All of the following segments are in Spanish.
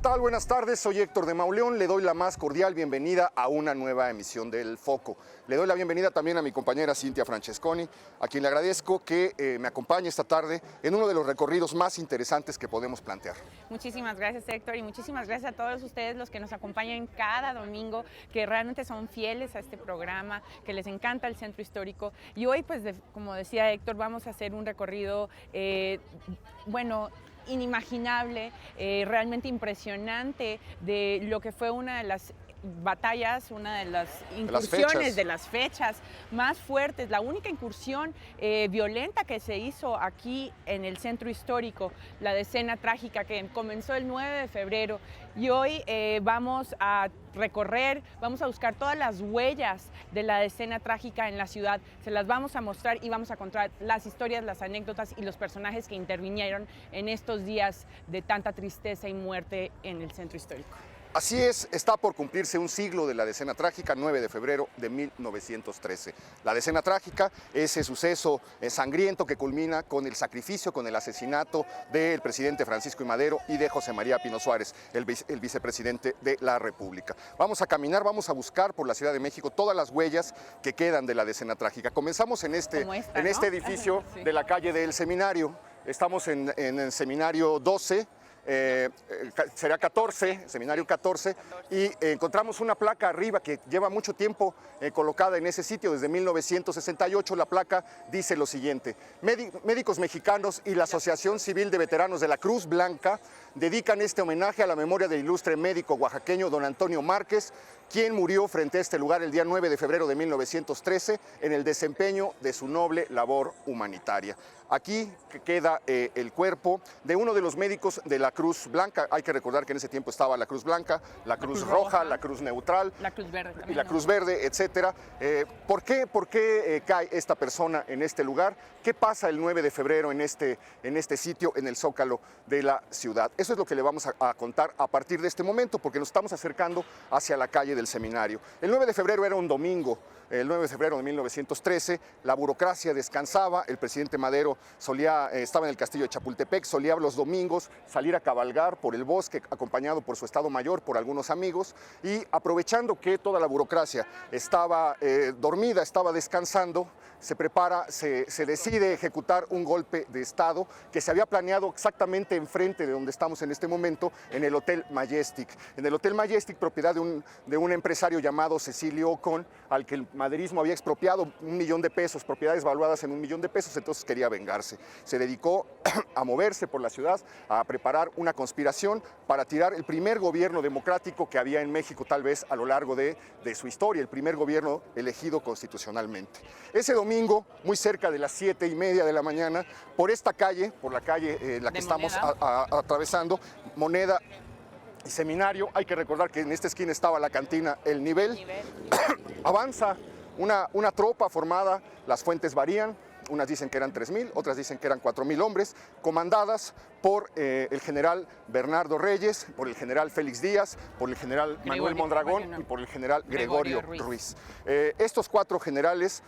tal? Buenas tardes, soy Héctor de Mauleón, le doy la más cordial bienvenida a una nueva emisión del Foco. Le doy la bienvenida también a mi compañera Cintia Francesconi, a quien le agradezco que me acompañe esta tarde en uno de los recorridos más interesantes que podemos plantear. Muchísimas gracias, Héctor, y muchísimas gracias a todos ustedes los que nos acompañan cada domingo, que realmente son fieles a este programa, que les encanta el centro histórico. Y hoy, pues, como decía Héctor, vamos a hacer un recorrido, inimaginable, realmente impresionante de lo que fue una de las batallas, una de las incursiones, de las fechas más fuertes, la única incursión violenta que se hizo aquí en el centro histórico, la decena trágica que comenzó el 9 de febrero y hoy vamos a recorrer, vamos a buscar todas las huellas de la decena trágica en la ciudad, se las vamos a mostrar y vamos a contar las historias, las anécdotas y los personajes que intervinieron en estos días de tanta tristeza y muerte en el centro histórico. Así es, está por cumplirse un siglo de la decena trágica, 9 de febrero de 1913. La decena trágica, ese suceso sangriento que culmina con el sacrificio, con el asesinato del presidente Francisco I. Madero y de José María Pino Suárez, el vicepresidente de la República. Vamos a caminar, vamos a buscar por la Ciudad de México todas las huellas que quedan de la decena trágica. Comenzamos en este edificio sí, de la calle del Seminario. Estamos en el Seminario 12. Será 14, Seminario 14, y encontramos una placa arriba que lleva mucho tiempo colocada en ese sitio, desde 1968. La placa dice lo siguiente: Médicos Mexicanos y la Asociación Civil de Veteranos de la Cruz Blanca dedican este homenaje a la memoria del ilustre médico oaxaqueño don Antonio Márquez, quien murió frente a este lugar el día 9 de febrero de 1913 en el desempeño de su noble labor humanitaria. Aquí queda el cuerpo de uno de los médicos de la Cruz Blanca. Hay que recordar que en ese tiempo estaba la Cruz Blanca, la Cruz Roja, la Cruz Neutral, la Cruz Verde también, y la Cruz Verde, etcétera. ¿Por qué cae esta persona en este lugar? ¿Qué pasa el 9 de febrero en este sitio, en el Zócalo de la ciudad? Eso es lo que le vamos a contar a partir de este momento, porque nos estamos acercando hacia la calle del Seminario. El 9 de febrero era un domingo. El 9 de febrero de 1913, la burocracia descansaba, el presidente Madero estaba en el castillo de Chapultepec, solía los domingos salir a cabalgar por el bosque, acompañado por su Estado Mayor, por algunos amigos, y aprovechando que toda la burocracia estaba dormida, estaba descansando, se decide ejecutar un golpe de Estado que se había planeado exactamente enfrente de donde estamos en este momento, en el Hotel Majestic. En el Hotel Majestic, propiedad de un empresario llamado Cecilio Ocon, al que el maderismo había expropiado $1 millón, propiedades valuadas en $1 millón, entonces quería vengarse. Se dedicó a moverse por la ciudad, a preparar una conspiración para tirar el primer gobierno democrático que había en México, tal vez a lo largo de su historia, el primer gobierno elegido constitucionalmente. Ese domingo, muy cerca de las 7:30 de la mañana, por esta calle, por la calle la que estamos atravesando, Moneda y Seminario, hay que recordar que en esta esquina estaba la cantina El Nivel. Avanza una tropa formada, las fuentes varían, unas dicen que eran 3,000, otras dicen que eran 4,000 hombres, comandadas por el general Bernardo Reyes, por el general Félix Díaz, por el general Manuel Mondragón y por el general Gregorio Ruiz. Estos 4 generales,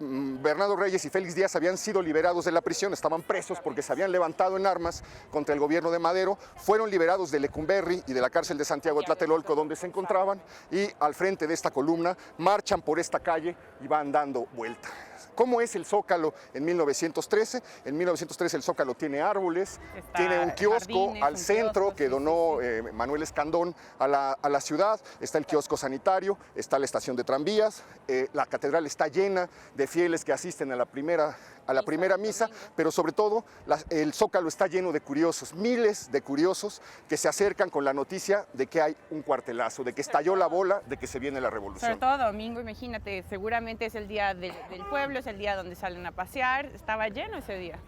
Bernardo Reyes y Félix Díaz, habían sido liberados de la prisión, estaban presos porque se habían levantado en armas contra el gobierno de Madero, fueron liberados de Lecumberri y de la cárcel de Santiago de Tlatelolco, donde se encontraban, y al frente de esta columna marchan por esta calle y van dando vuelta. ¿Cómo es el Zócalo en 1913? En 1913 el Zócalo tiene árboles, tiene un kiosco al centro que donó Manuel Escandón a la ciudad, está el kiosco sanitario, está la estación de tranvías, la catedral está llena de fieles que asisten a la primera misa, pero sobre todo el Zócalo está lleno de curiosos, miles de curiosos que se acercan con la noticia de que hay un cuartelazo, de que estalló la bola, de que se viene la revolución. Sobre todo domingo, imagínate, seguramente es el día del pueblo, es el día donde salen a pasear, estaba lleno ese día.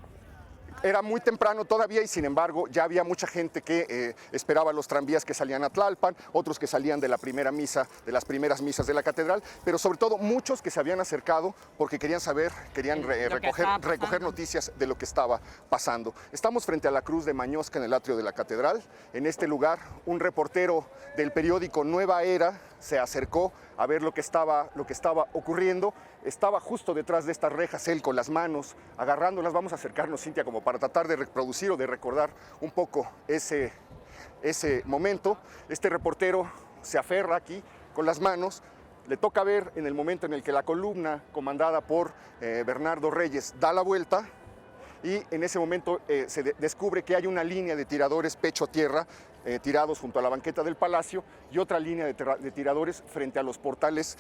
Era muy temprano todavía y sin embargo ya había mucha gente que esperaba los tranvías que salían a Tlalpan, otros que salían de la primera misa, de las primeras misas de la catedral, pero sobre todo muchos que se habían acercado porque querían saber, recoger noticias de lo que estaba pasando. Estamos frente a la cruz de Mañosca en el atrio de la catedral. En este lugar un reportero del periódico Nueva Era se acercó a ver lo que estaba ocurriendo. Estaba justo detrás de estas rejas, él con las manos agarrándolas. Vamos a acercarnos, Cintia, como para tratar de reproducir o de recordar un poco ese ese momento. Este reportero se aferra aquí con las manos. Le toca ver en el momento en el que la columna comandada por Bernardo Reyes da la vuelta, y en ese momento se descubre que hay una línea de tiradores pecho a tierra tirados junto a la banqueta del Palacio, y otra línea de tiradores frente a los portales,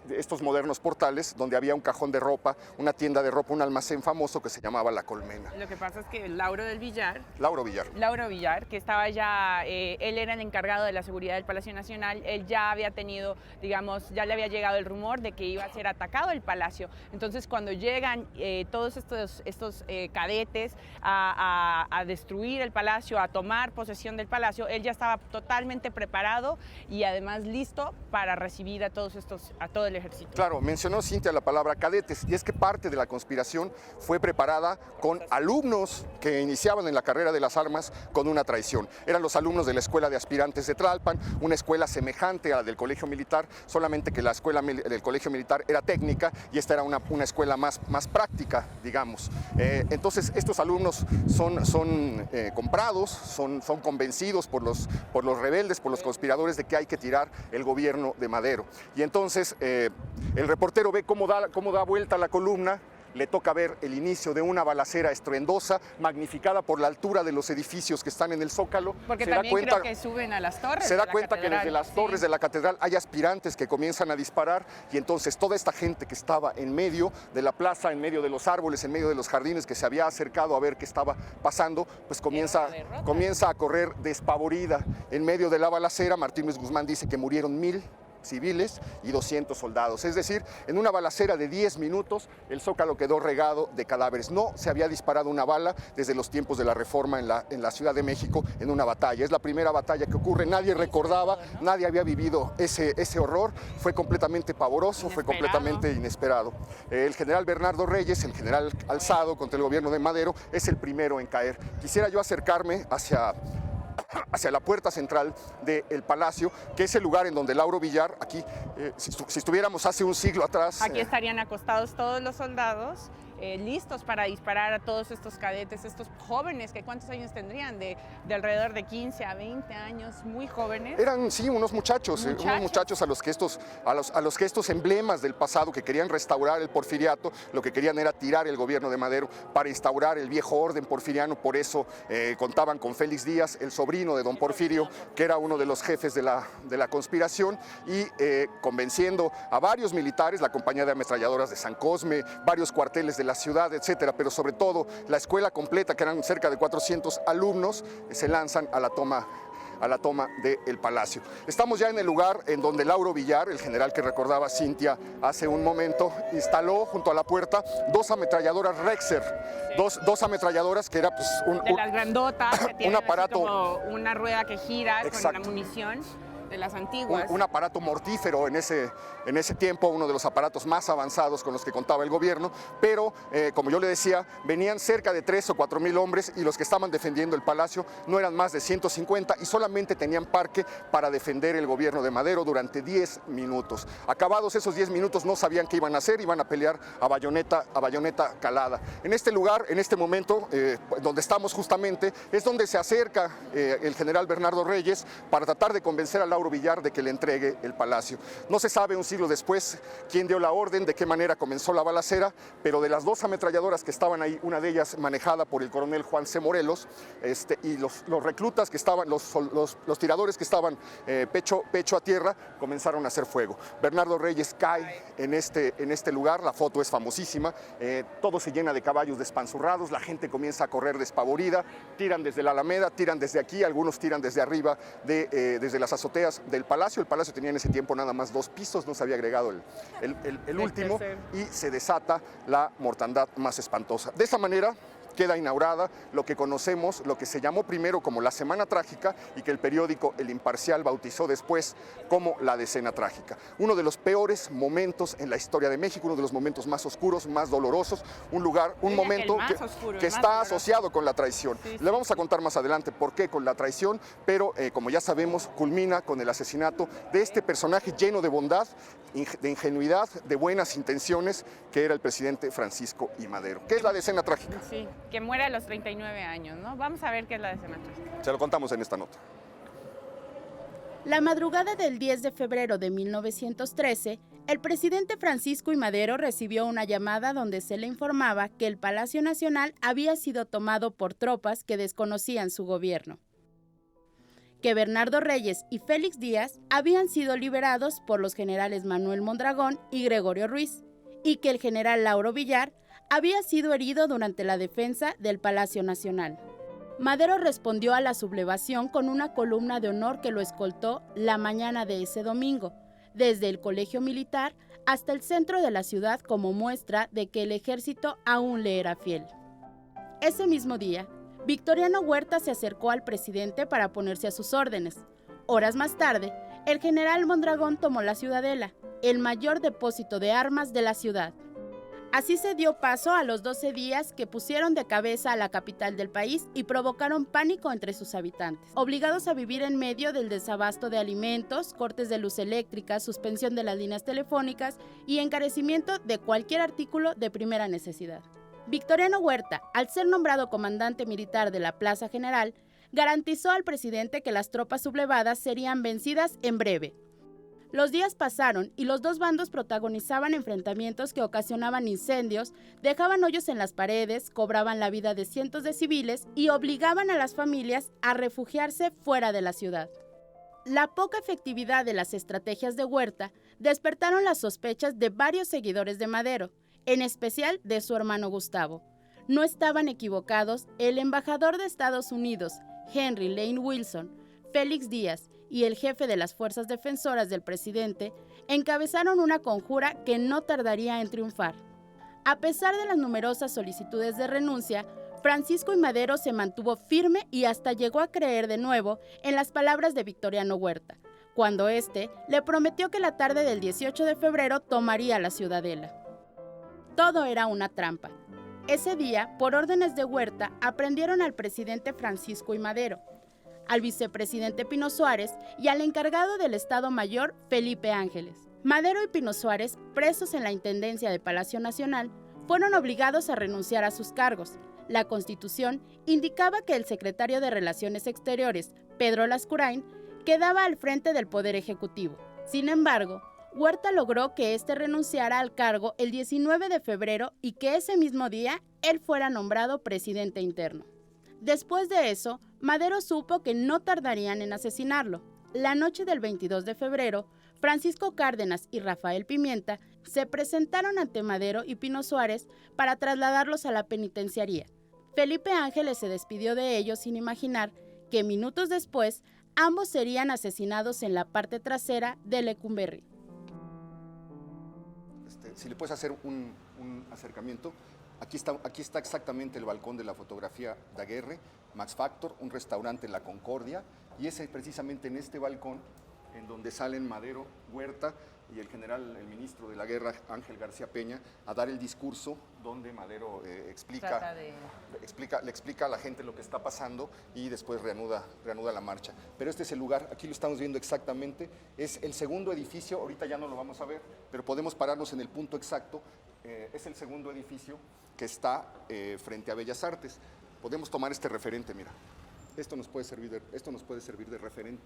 estos modernos portales, donde había un cajón de ropa, una tienda de ropa, un almacén famoso que se llamaba La Colmena. Lo que pasa es que Lauro Villar, que estaba ya, él era el encargado de la seguridad del Palacio Nacional, él ya había tenido, digamos, ya le había llegado el rumor de que iba a ser atacado el Palacio. Entonces, cuando llegan todos estos cadetes a destruir el Palacio, a tomar posesión del Palacio, él ya estaba totalmente preparado y además listo para recibir a todo el ejército. Claro, mencionó Cintia la palabra cadetes, y es que parte de la conspiración fue preparada con alumnos que iniciaban en la carrera de las armas con una traición. Eran los alumnos de la Escuela de Aspirantes de Tlalpan, una escuela semejante a la del Colegio Militar, solamente que la escuela del Colegio Militar era técnica y esta era una escuela más práctica, digamos. Entonces, estos alumnos son comprados, son convencidos por los rebeldes, por los conspiradores, de que hay que tirar el gobierno de Madero. Y entonces el reportero ve cómo da vuelta la columna. Le toca ver el inicio de una balacera estruendosa, magnificada por la altura de los edificios que están en el Zócalo. Porque también creo que suben a las torres. Se da cuenta que desde las torres de la catedral hay aspirantes que comienzan a disparar, y entonces toda esta gente que estaba en medio de la plaza, en medio de los árboles, en medio de los jardines, que se había acercado a ver qué estaba pasando, pues comienza a correr despavorida. En medio de la balacera, Martín Luis Guzmán dice que murieron 1000 civiles y 200 soldados. Es decir, en una balacera de 10 minutos, el Zócalo quedó regado de cadáveres. No se había disparado una bala desde los tiempos de la Reforma en la Ciudad de México en una batalla. Es la primera batalla que ocurre. Nadie recordaba, nadie había vivido ese horror. Fue completamente pavoroso, fue completamente inesperado. El general Bernardo Reyes, el general alzado contra el gobierno de Madero, es el primero en caer. Quisiera yo acercarme hacia la puerta central del Palacio, que es el lugar en donde Lauro Villar, aquí, si estuviéramos hace un siglo atrás... Aquí estarían acostados todos los soldados, listos para disparar a todos estos cadetes, estos jóvenes, que ¿cuántos años tendrían? De alrededor de 15 a 20 años, muy jóvenes. Eran, sí, unos muchachos a los que estos emblemas del pasado, que querían restaurar el porfiriato, lo que querían era tirar el gobierno de Madero para instaurar el viejo orden porfiriano. Por eso contaban con Félix Díaz, el sobrino de don Porfirio, que era uno de los jefes de la conspiración, y convenciendo a varios militares, la compañía de ametralladoras de San Cosme, varios cuarteles de la ciudad, etcétera, pero sobre todo la escuela completa, que eran cerca de 400 alumnos, se lanzan a la toma del Palacio. Estamos ya en el lugar en donde Lauro Villar, el general que recordaba Cintia hace un momento, instaló junto a la puerta 2 ametralladoras Rexer, dos ametralladoras que era pues de las grandotas, que tienen un aparato, como una rueda que gira. Exacto, con la munición de las antiguas. Un aparato mortífero en ese tiempo, uno de los aparatos más avanzados con los que contaba el gobierno, pero como yo le decía, venían cerca de 3 o 4 mil hombres, y los que estaban defendiendo el Palacio no eran más de 150, y solamente tenían parque para defender el gobierno de Madero durante 10 minutos. Acabados esos 10 minutos no sabían qué iban a hacer, iban a pelear a bayoneta calada. En este lugar, en este momento, donde estamos justamente, es donde se acerca el general Bernardo Reyes para tratar de convencer a Lauro Villar de que le entregue el Palacio. No se sabe un siglo después quién dio la orden, de qué manera comenzó la balacera, pero de las 2 ametralladoras que estaban ahí, una de ellas manejada por el coronel Juan C. Morelos, y los reclutas que estaban, los tiradores que estaban pecho a tierra, comenzaron a hacer fuego. Bernardo Reyes cae en este lugar, la foto es famosísima, todo se llena de caballos despanzurrados, la gente comienza a correr despavorida, tiran desde la Alameda, tiran desde aquí, algunos tiran desde arriba, desde las azoteas del Palacio. El Palacio tenía en ese tiempo nada más 2 pisos, no se había agregado el último, y se desata la mortandad más espantosa. De esa manera queda inaugurada lo que conocemos, lo que se llamó primero como la Semana Trágica, y que el periódico El Imparcial bautizó después como la Decena Trágica. Uno de los peores momentos en la historia de México, uno de los momentos más oscuros, más dolorosos, un momento que está asociado con la traición. Sí. Le vamos a contar más adelante por qué con la traición, pero como ya sabemos, culmina con el asesinato de este personaje lleno de bondad, de ingenuidad, de buenas intenciones, que era el presidente Francisco I. Madero. ¿Qué es la Decena Trágica? Sí, que muere a los 39 años, ¿no? Vamos a ver qué es la Decena Trágica. Se lo contamos en esta nota. La madrugada del 10 de febrero de 1913, el presidente Francisco I. Madero recibió una llamada donde se le informaba que el Palacio Nacional había sido tomado por tropas que desconocían su gobierno, que Bernardo Reyes y Félix Díaz habían sido liberados por los generales Manuel Mondragón y Gregorio Ruiz, y que el general Lauro Villar había sido herido durante la defensa del Palacio Nacional. Madero respondió a la sublevación con una columna de honor que lo escoltó la mañana de ese domingo, desde el Colegio Militar hasta el centro de la ciudad como muestra de que el ejército aún le era fiel. Ese mismo día, Victoriano Huerta se acercó al presidente para ponerse a sus órdenes. Horas más tarde, el general Mondragón tomó la Ciudadela, el mayor depósito de armas de la ciudad. Así se dio paso a los 12 días que pusieron de cabeza a la capital del país y provocaron pánico entre sus habitantes, obligados a vivir en medio del desabasto de alimentos, cortes de luz eléctrica, suspensión de las líneas telefónicas y encarecimiento de cualquier artículo de primera necesidad. Victoriano Huerta, al ser nombrado comandante militar de la Plaza General, garantizó al presidente que las tropas sublevadas serían vencidas en breve. Los días pasaron y los dos bandos protagonizaban enfrentamientos que ocasionaban incendios, dejaban hoyos en las paredes, cobraban la vida de cientos de civiles y obligaban a las familias a refugiarse fuera de la ciudad. La poca efectividad de las estrategias de Huerta despertaron las sospechas de varios seguidores de Madero, en especial de su hermano Gustavo. No estaban equivocados, el embajador de Estados Unidos, Henry Lane Wilson, Félix Díaz y el jefe de las fuerzas defensoras del presidente encabezaron una conjura que no tardaría en triunfar. A pesar de las numerosas solicitudes de renuncia, Francisco I. Madero se mantuvo firme y hasta llegó a creer de nuevo en las palabras de Victoriano Huerta, cuando éste le prometió que la tarde del 18 de febrero tomaría la Ciudadela. Todo era una trampa. Ese día, por órdenes de Huerta, aprendieron al presidente Francisco I. Madero, al vicepresidente Pino Suárez y al encargado del Estado Mayor, Felipe Ángeles. Madero y Pino Suárez, presos en la Intendencia de Palacio Nacional, fueron obligados a renunciar a sus cargos. La Constitución indicaba que el secretario de Relaciones Exteriores, Pedro Lascurain, quedaba al frente del Poder Ejecutivo. Sin embargo, Huerta logró que éste renunciara al cargo el 19 de febrero y que ese mismo día él fuera nombrado presidente interno. Después de eso, Madero supo que no tardarían en asesinarlo. La noche del 22 de febrero, Francisco Cárdenas y Rafael Pimienta se presentaron ante Madero y Pino Suárez para trasladarlos a la penitenciaría. Felipe Ángeles se despidió de ellos sin imaginar que minutos después ambos serían asesinados en la parte trasera de Lecumberri. Si le puedes hacer un acercamiento. Aquí está exactamente el balcón de la fotografía Daguerre, Max Factor, un restaurante en La Concordia, y es precisamente en este balcón en donde salen Madero, Huerta y el ministro de la Guerra, Ángel García Peña, a dar el discurso donde Madero le explica a la gente lo que está pasando y después reanuda la marcha. Pero este es el lugar, aquí lo estamos viendo exactamente, es el segundo edificio, ahorita ya no lo vamos a ver, pero podemos pararnos en el punto exacto, es el segundo edificio que está frente a Bellas Artes. Podemos tomar este referente, mira, esto nos puede servir de referente.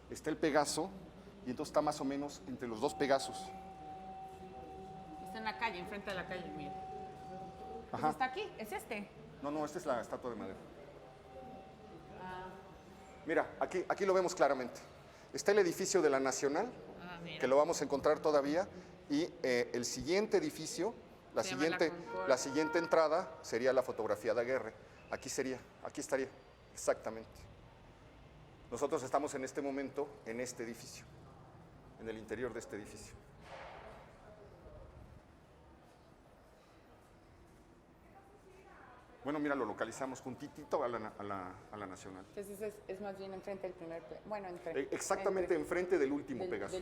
Está el Pegaso, y entonces está más o menos entre los dos Pegasos. Está en la calle, enfrente de la calle, mira. Pues está aquí, es este. No, esta es la estatua de Madero. Mira, aquí lo vemos claramente. Está el edificio de la Nacional, que lo vamos a encontrar todavía, y el siguiente edificio, la siguiente entrada sería la fotografía de Daguerre. Aquí estaría, exactamente. Nosotros estamos en este momento en este edificio, en el interior de este edificio. Bueno, mira, lo localizamos juntitito a la Nacional. Entonces es más bien enfrente del primer, exactamente enfrente del último Pegaso.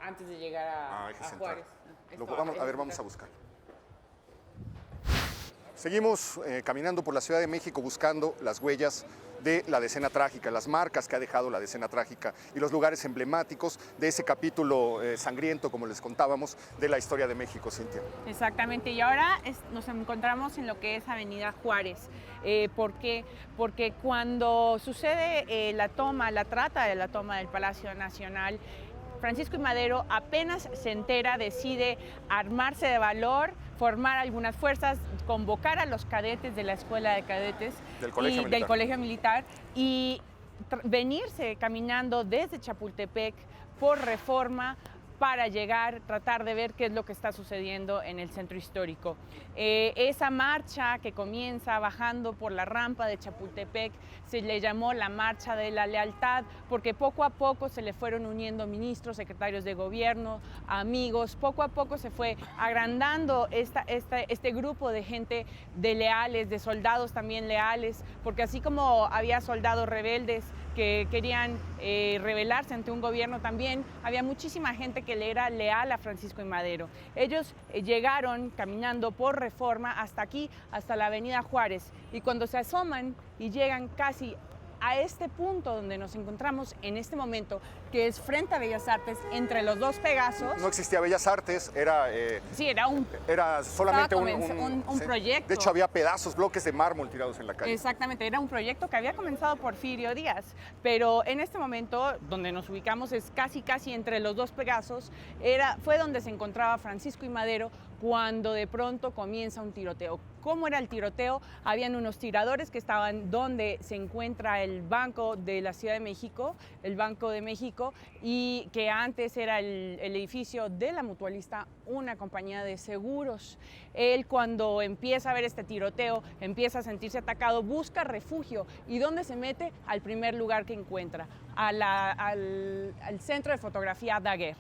Antes de llegar a Juárez. Vamos a buscarlo. Seguimos caminando por la Ciudad de México buscando las huellas de la decena trágica, las marcas que ha dejado la decena trágica y los lugares emblemáticos de ese capítulo sangriento, como les contábamos, de la historia de México, Cintia. Exactamente, y ahora nos encontramos en lo que es Avenida Juárez. ¿Por qué? Porque cuando sucede la trata de la toma del Palacio Nacional, Francisco I. Madero apenas se entera, decide armarse de valor, formar algunas fuerzas, convocar a los cadetes de la Escuela de Cadetes del Colegio Militar y venirse caminando desde Chapultepec por Reforma para llegar, tratar de ver qué es lo que está sucediendo en el centro histórico. Esa marcha que comienza bajando por la rampa de Chapultepec se le llamó la Marcha de la Lealtad, porque poco a poco se le fueron uniendo ministros, secretarios de gobierno, amigos, poco a poco se fue agrandando este grupo de gente de leales, de soldados también leales, porque así como había soldados rebeldes que querían rebelarse ante un gobierno, también había muchísima gente que le era leal a Francisco I. Madero. Ellos llegaron caminando por Reforma hasta aquí, hasta la Avenida Juárez, y cuando se asoman y llegan casi a este punto donde nos encontramos en este momento, que es frente a Bellas Artes, entre los dos Pegasos. No existía Bellas Artes, sí, era solamente un proyecto. De hecho, había pedazos, bloques de mármol tirados en la calle. Exactamente, era un proyecto que había comenzado Porfirio Díaz, pero en este momento, donde nos ubicamos, es casi entre los dos Pegasos, fue donde se encontraba Francisco I. Madero cuando de pronto comienza un tiroteo. ¿Cómo era el tiroteo? Habían unos tiradores que estaban donde se encuentra el Banco de la Ciudad de México, el Banco de México, y que antes era el edificio de la Mutualista, una compañía de seguros. Él, cuando empieza a ver este tiroteo, empieza a sentirse atacado, busca refugio. ¿Y dónde se mete? Al primer lugar que encuentra, al centro de fotografía Daguerre.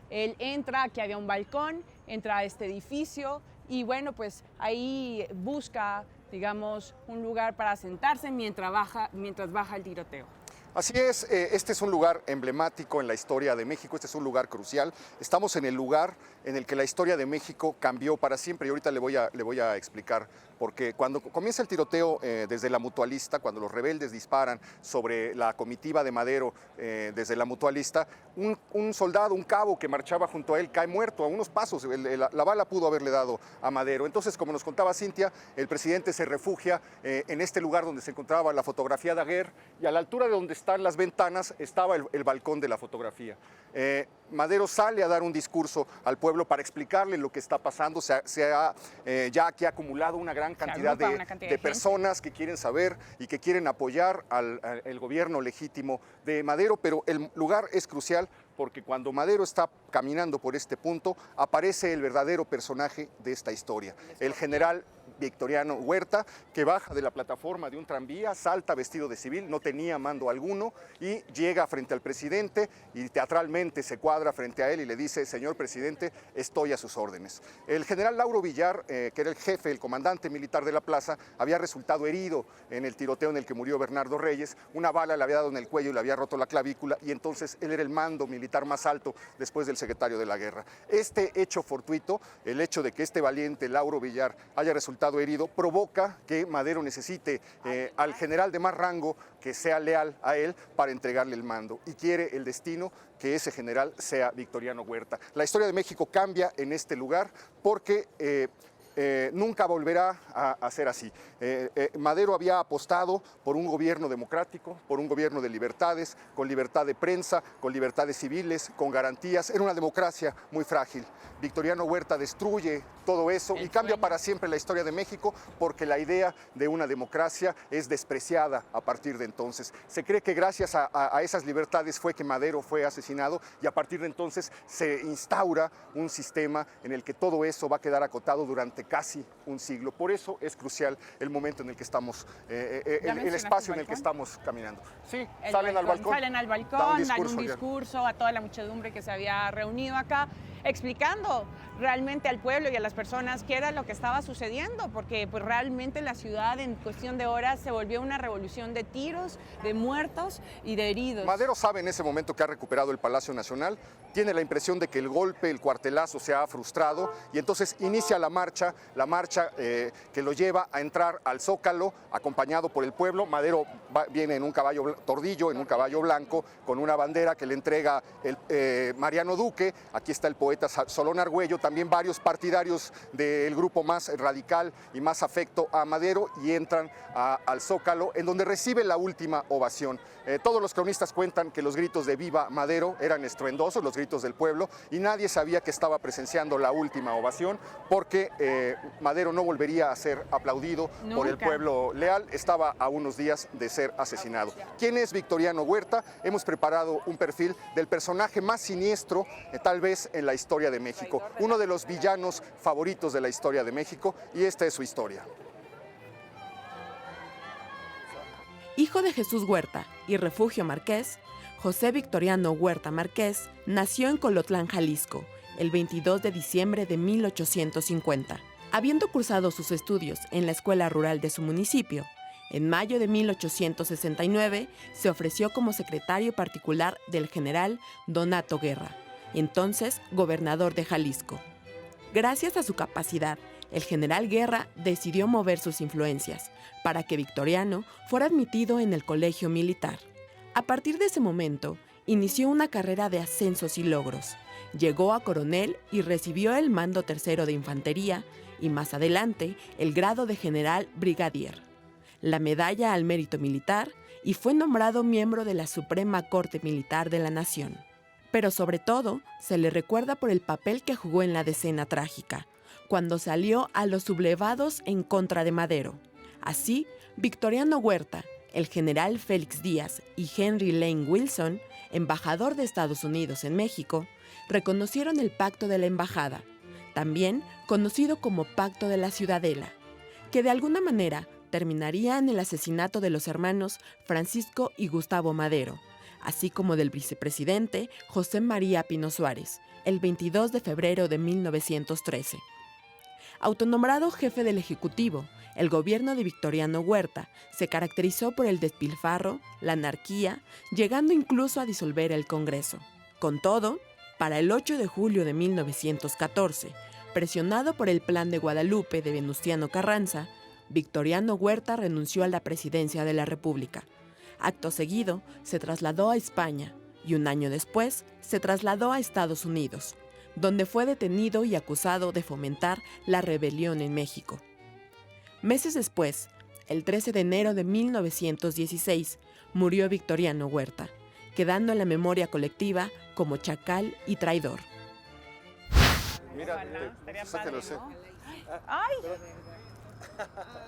Él entra, aquí había un balcón, entra a este edificio y bueno, pues ahí busca, digamos, un lugar para sentarse mientras baja el tiroteo. Así es, este es un lugar emblemático en la historia de México, este es un lugar crucial. Estamos en el lugar en el que la historia de México cambió para siempre y ahorita le voy a explicar. Porque cuando comienza el tiroteo desde la Mutualista, cuando los rebeldes disparan sobre la comitiva de Madero desde la Mutualista, un soldado, un cabo que marchaba junto a él cae muerto a unos pasos. La bala pudo haberle dado a Madero. Entonces, como nos contaba Cintia, el presidente se refugia en este lugar donde se encontraba la fotografía Daguerre y a la altura de donde están las ventanas estaba el balcón de la fotografía. Madero sale a dar un discurso al pueblo para explicarle lo que está pasando. Se ha ya aquí acumulado una gran cantidad de personas que quieren saber y que quieren apoyar al gobierno legítimo de Madero, pero el lugar es crucial porque cuando Madero está caminando por este punto, aparece el verdadero personaje de esta historia, el general Victoriano Huerta, que baja de la plataforma de un tranvía, salta vestido de civil, no tenía mando alguno y llega frente al presidente y teatralmente se cuadra frente a él y le dice: señor presidente, estoy a sus órdenes. El general Lauro Villar, que era el jefe, el comandante militar de la plaza, había resultado herido en el tiroteo en el que murió Bernardo Reyes. Una bala le había dado en el cuello y le había roto la clavícula y entonces él era el mando militar más alto después del secretario de la guerra. Este hecho fortuito, el hecho de que este valiente Lauro Villar haya resultado herido, provoca que Madero necesite al general de más rango que sea leal a él para entregarle el mando y quiere el destino que ese general sea Victoriano Huerta. La historia de México cambia en este lugar porque nunca volverá a ser así. Madero había apostado por un gobierno democrático, por un gobierno de libertades, con libertad de prensa, con libertades civiles, con garantías. Era una democracia muy frágil. Victoriano Huerta destruye todo eso y cambia para siempre la historia de México porque la idea de una democracia es despreciada a partir de entonces. Se cree que gracias a esas libertades fue que Madero fue asesinado y a partir de entonces se instaura un sistema en el que todo eso va a quedar acotado durante casi un siglo. Por eso es crucial el momento en el que estamos, el espacio en el que estamos caminando. Sí, salen al balcón. Salen al balcón, dan un discurso a toda la muchedumbre que se había reunido acá, explicando realmente al pueblo y a las personas qué era lo que estaba sucediendo, porque pues realmente la ciudad en cuestión de horas se volvió una revolución de tiros, de muertos y de heridos. Madero sabe en ese momento que ha recuperado el Palacio Nacional, tiene la impresión de que el golpe, el cuartelazo se ha frustrado y entonces inicia la marcha inicia la marcha que lo lleva a entrar al Zócalo, acompañado por el pueblo. Madero viene en un caballo tordillo, en un caballo blanco, con una bandera que le entrega Mariano Duque. Aquí está el poeta Solón Argüello, también varios partidarios del grupo más radical y más afecto a Madero, y entran al Zócalo, en donde recibe la última ovación. Todos los cronistas cuentan que los gritos de Viva Madero eran estruendosos, los gritos del pueblo, y nadie sabía que estaba presenciando la última ovación, porque Madero no volvería a ser aplaudido por el pueblo leal. Estaba a unos días de ser asesinado. ¿Quién es Victoriano Huerta? Hemos preparado un perfil del personaje más siniestro, tal vez en la historia de México, uno de los villanos favoritos de la historia de México, y esta es su historia. Hijo de Jesús Huerta y Refugio Márquez, José Victoriano Huerta Márquez nació en Colotlán, Jalisco, el 22 de diciembre de 1850. Habiendo cursado sus estudios en la escuela rural de su municipio, en mayo de 1869 se ofreció como secretario particular del general Donato Guerra, entonces gobernador de Jalisco. Gracias a su capacidad, el general Guerra decidió mover sus influencias para que Victoriano fuera admitido en el colegio militar. A partir de ese momento, inició una carrera de ascensos y logros. Llegó a coronel y recibió el mando tercero de infantería y más adelante el grado de general brigadier, la medalla al mérito militar, y fue nombrado miembro de la Suprema Corte Militar de la Nación. Pero sobre todo, se le recuerda por el papel que jugó en la Decena Trágica, cuando salió a los sublevados en contra de Madero. Así, Victoriano Huerta, el general Félix Díaz y Henry Lane Wilson, embajador de Estados Unidos en México, reconocieron el Pacto de la Embajada, también conocido como Pacto de la Ciudadela, que de alguna manera terminaría en el asesinato de los hermanos Francisco y Gustavo Madero, así como del vicepresidente José María Pino Suárez, el 22 de febrero de 1913. Autonombrado jefe del Ejecutivo, el gobierno de Victoriano Huerta se caracterizó por el despilfarro, la anarquía, llegando incluso a disolver el Congreso. Con todo, para el 8 de julio de 1914, presionado por el Plan de Guadalupe de Venustiano Carranza, Victoriano Huerta renunció a la presidencia de la República. Acto seguido, se trasladó a España y un año después se trasladó a Estados Unidos, donde fue detenido y acusado de fomentar la rebelión en México. Meses después, el 13 de enero de 1916, murió Victoriano Huerta, quedando en la memoria colectiva como chacal y traidor. Mira, sáquelo, sé. ¡Ay!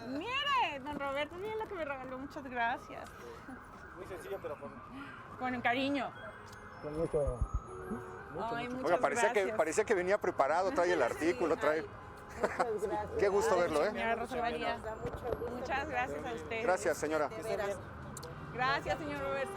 Mire, don Roberto, miren lo que me regaló, muchas gracias. Muy sencillo, pero con cariño. con mucho. Ay, muchas Oiga, gracias. parecía que venía preparado, trae el artículo, trae... Qué gusto verlo, ¿eh? Señora Rosa María, muchas gracias a usted. Gracias, señora. Gracias, señor Roberto.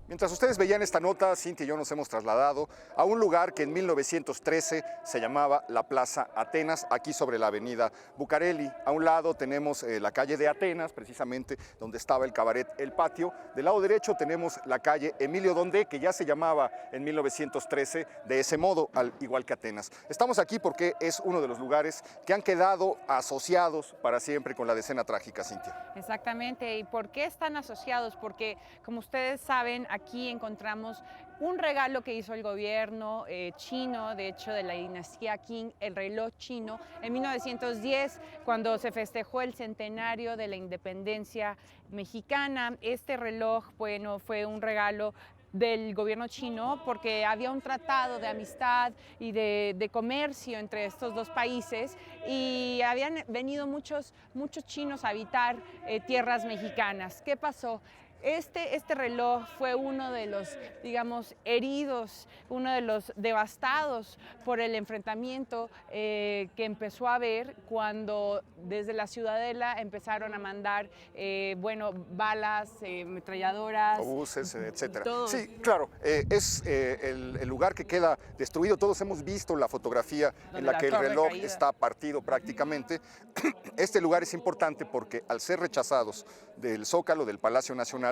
Mientras ustedes veían esta nota, Cintia y yo nos hemos trasladado a un lugar que en 1913 se llamaba la Plaza Atenas, aquí sobre la avenida Bucareli. A un lado tenemos la calle de Atenas, precisamente donde estaba el cabaret El Patio. Del lado derecho tenemos la calle Emilio Dondé, que ya se llamaba en 1913 de ese modo, al igual que Atenas. Estamos aquí porque es uno de los lugares que han quedado asociados para siempre con la Decena Trágica, Cintia. Exactamente. ¿Y por qué están asociados? Porque, como ustedes saben, aquí encontramos un regalo que hizo el gobierno chino, de hecho de la dinastía Qing, el reloj chino, en 1910, cuando se festejó el centenario de la independencia mexicana. Este reloj, bueno, fue un regalo del gobierno chino, porque había un tratado de amistad y de comercio entre estos dos países, y habían venido muchos chinos a habitar tierras mexicanas. ¿Qué pasó? Este reloj fue uno de los, digamos, heridos, uno de los devastados por el enfrentamiento que empezó a haber cuando desde la Ciudadela empezaron a mandar, balas, ametralladoras. Autobuses, etcétera. Todo. Sí, claro, es el lugar que queda destruido. Todos hemos visto la fotografía en la que el reloj está partido prácticamente. Este lugar es importante porque al ser rechazados del Zócalo, del Palacio Nacional,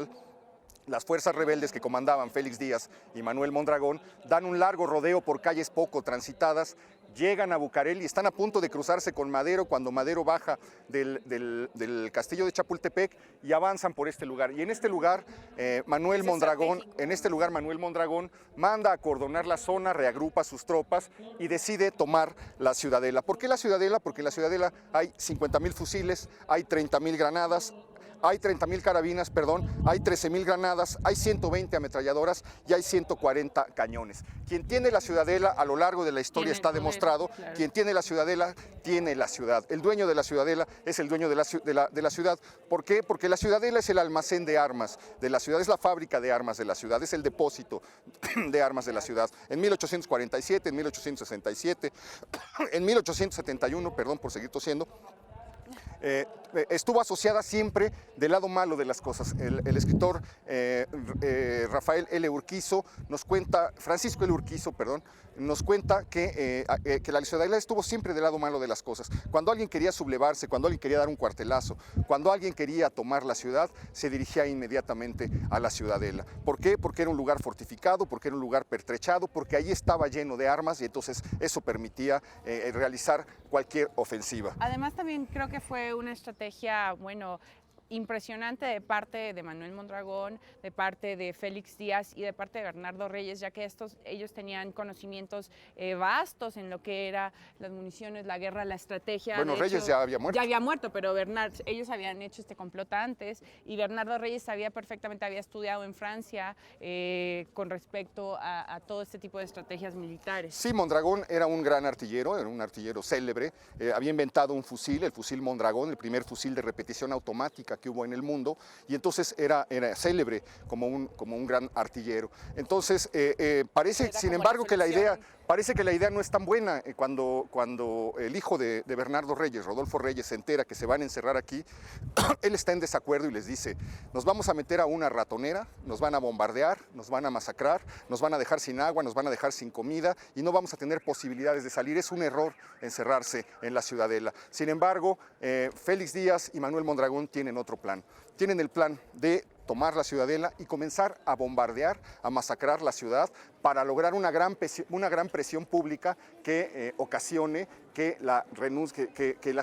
las fuerzas rebeldes que comandaban Félix Díaz y Manuel Mondragón dan un largo rodeo por calles poco transitadas, llegan a Bucareli, están a punto de cruzarse con Madero cuando Madero baja del castillo de Chapultepec y avanzan por este lugar. Y en este lugar Manuel Mondragón manda a acordonar la zona, reagrupa sus tropas y decide tomar la Ciudadela. ¿Por qué la Ciudadela? Porque en la Ciudadela hay 50,000 fusiles, hay 30,000 granadas, hay 30,000 carabinas, hay 13,000 granadas, hay 120 ametralladoras y hay 140 cañones. Quien tiene la Ciudadela a lo largo de la historia está demostrado, claro. Quien tiene la Ciudadela tiene la ciudad. El dueño de la Ciudadela es el dueño de la ciudad. ¿Por qué? Porque la Ciudadela es el almacén de armas de la ciudad, es la fábrica de armas de la ciudad, es el depósito de armas de la ciudad. En 1847, en 1867, en 1871, por seguir tosiendo, estuvo asociada siempre del lado malo de las cosas. El escritor Francisco L. Urquizo nos cuenta que la Ciudadela estuvo siempre del lado malo de las cosas. Cuando alguien quería sublevarse, cuando alguien quería dar un cuartelazo, cuando alguien quería tomar la ciudad, se dirigía inmediatamente a la Ciudadela. ¿Por qué? Porque era un lugar fortificado, porque era un lugar pertrechado, porque ahí estaba lleno de armas y entonces eso permitía realizar cualquier ofensiva. Además también creo que fue una estrategia, impresionante de parte de Manuel Mondragón, de parte de Félix Díaz y de parte de Bernardo Reyes, ya que ellos tenían conocimientos vastos en lo que era las municiones, la guerra, la estrategia. Bueno, Reyes ya había muerto. Ya había muerto, pero ellos habían hecho este complot antes y Bernardo Reyes sabía perfectamente, había estudiado en Francia con respecto a todo este tipo de estrategias militares. Sí, Mondragón era un gran artillero, era un artillero célebre, había inventado un fusil, el fusil Mondragón, el primer fusil de repetición automática que hubo en el mundo, y entonces era célebre como un gran artillero. Entonces parece, sin embargo, que la idea no es tan buena. Cuando el hijo de Bernardo Reyes, Rodolfo Reyes, se entera que se van a encerrar aquí, él está en desacuerdo y les dice: nos vamos a meter a una ratonera, nos van a bombardear, nos van a masacrar, nos van a dejar sin agua, nos van a dejar sin comida y no vamos a tener posibilidades de salir. Es un error encerrarse en la Ciudadela. Sin embargo, Félix Díaz y Manuel Mondragón tienen otro plan. Tienen el plan de tomar la Ciudadela y comenzar a bombardear, a masacrar la ciudad para lograr una gran presión pública que ocasione que la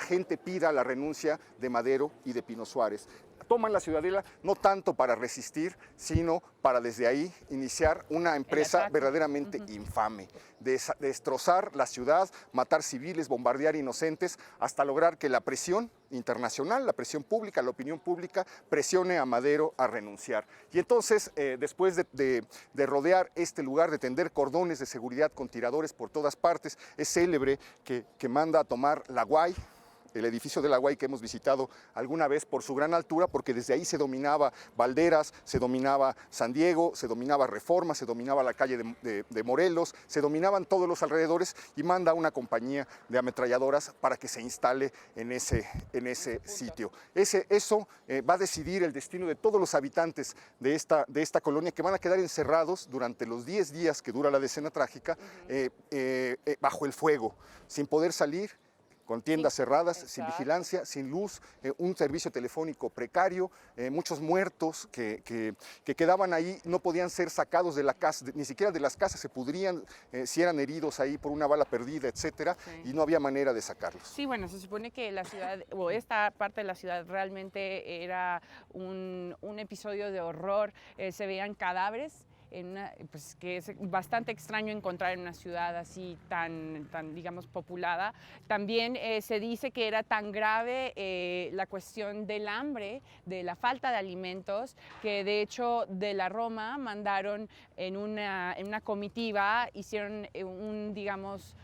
gente pida la renuncia de Madero y de Pino Suárez. Toman la Ciudadela no tanto para resistir, sino para desde ahí iniciar una empresa verdaderamente infame, de destrozar la ciudad, matar civiles, bombardear inocentes, hasta lograr que la presión internacional, la presión pública, la opinión pública, presione a Madero a renunciar. Y entonces, después de rodear este lugar, de tender cordones de seguridad con tiradores por todas partes, es célebre que manda a tomar La Guay, el edificio de La Guay que hemos visitado alguna vez por su gran altura, porque desde ahí se dominaba Valderas, se dominaba San Diego, se dominaba Reforma, se dominaba la calle de Morelos, se dominaban todos los alrededores, y manda una compañía de ametralladoras para que se instale en ese sitio. Eso va a decidir el destino de todos los habitantes de esta colonia, que van a quedar encerrados durante los 10 días que dura la decena trágica, bajo el fuego, sin poder salir, con tiendas cerradas, sin vigilancia, sin luz, un servicio telefónico precario, muchos muertos que quedaban ahí, no podían ser sacados de la casa, ni siquiera de las casas, se pudrían si eran heridos ahí por una bala perdida, etcétera, y no había manera de sacarlos. Sí, bueno, se supone que la ciudad, o esta parte de la ciudad, realmente era un episodio de horror. Se veían cadáveres pues, que es bastante extraño encontrar en una ciudad así tan digamos, populada. También se dice que era tan grave la cuestión del hambre, de la falta de alimentos, que de hecho de la Roma mandaron en una comitiva, hicieron digamos,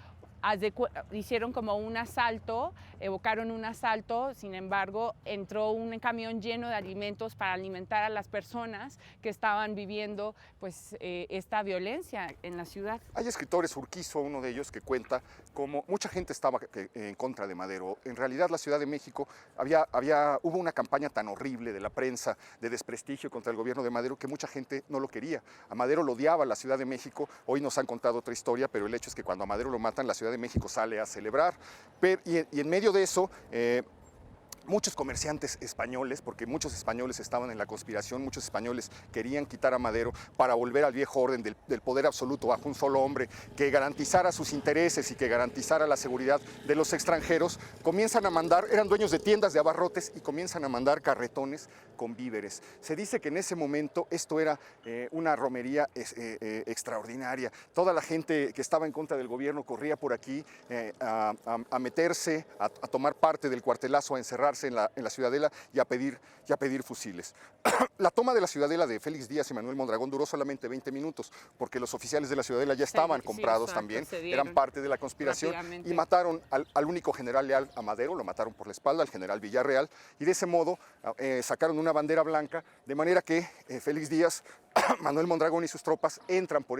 hicieron como un asalto, evocaron un asalto, sin embargo, entró un camión lleno de alimentos para alimentar a las personas que estaban viviendo pues, esta violencia en la ciudad. Hay escritores, Urquizo, uno de ellos, que cuenta cómo mucha gente estaba en contra de Madero. En realidad, la Ciudad de México hubo una campaña tan horrible de la prensa, de desprestigio contra el gobierno de Madero, que mucha gente no lo quería. A Madero lo odiaba la Ciudad de México. Hoy nos han contado otra historia, pero el hecho es que cuando a Madero lo matan, la Ciudad de México sale a celebrar. Y en medio de eso, muchos comerciantes españoles, porque muchos españoles estaban en la conspiración, muchos españoles querían quitar a Madero para volver al viejo orden del poder absoluto bajo un solo hombre que garantizara sus intereses y que garantizara la seguridad de los extranjeros, comienzan a mandar, eran dueños de tiendas de abarrotes y comienzan a mandar carretones con víveres. Se dice que en ese momento esto era una romería extraordinaria. Toda la gente que estaba en contra del gobierno corría por aquí a meterse, a tomar parte del cuartelazo, a encerrarse en la Ciudadela y a pedir fusiles. La toma de la Ciudadela de Félix Díaz y Manuel Mondragón duró solamente 20 minutos, porque los oficiales de la Ciudadela ya estaban comprados también, eran parte de la conspiración, y mataron al único general leal a Madero, lo mataron por la espalda, al general Villarreal, y de ese modo sacaron una bandera blanca, de manera que Félix Díaz, Manuel Mondragón y sus tropas entran por